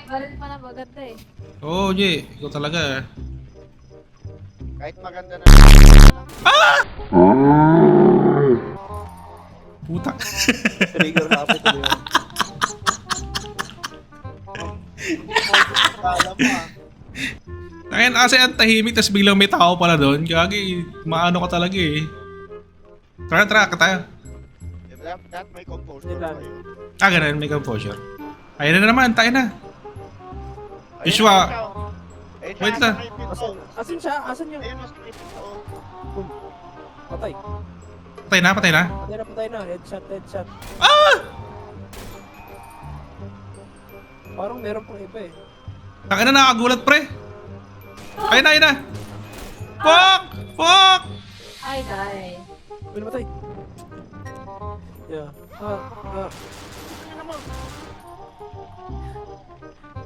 Baril pa na maganda eh. Oo, Jay. Ikaw talaga eh. Kahit maganda na. Puta. Trigger happy tuloy yun. Kala mo ah. Ngayon kasi ang tahimik tas biglang may tao pala doon. Gagi, maano ka talaga eh. Tara, ka tayo. Dapat may composure Sila. pa yun. Ah, ganun, may composure. Ayun na naman, tayo na. Ayun, Joshua. ayun siya, oh. Ayun siya, Wait asan lang. na yung pinto? Asan siya? Asan yung... Ayun, nasa pinto, oh. Boom. Patay. Patay na. Patay na. Headshot. Ah! Parang meron pang iba eh. Taka na, nakagulat pre. Ayun na. Fuck! Ay, die. Pinamatay. Yeah. Ano naman?